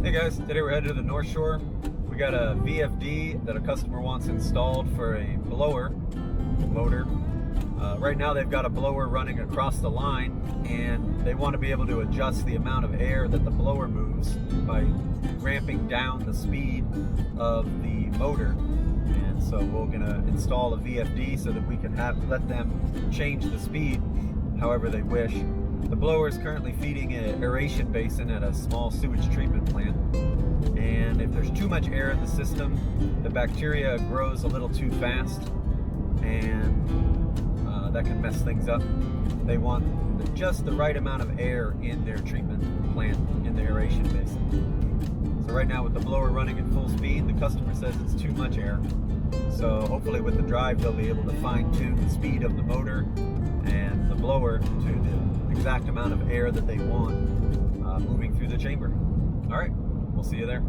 Hey guys, today we're headed to the North Shore. We got a VFD that a customer wants installed for a blower motor. Right now they've got a blower running across the line and they want to be able to adjust the amount of air that the blower moves by ramping down the speed of the motor. And so we're going to install a VFD so that we can let them change the speed however they wish. The blower is currently feeding an aeration basin at a small sewage treatment plant, and if there's too much air in the system, the bacteria grows a little too fast, and that can mess things up. They want just the right amount of air in their treatment plant, in the aeration basin. So right now with the blower running at full speed, the customer says it's too much air. So hopefully with the drive they'll be able to fine-tune the speed of the motor and the blower to the exact amount of air that they want moving through the chamber. All right, we'll see you there.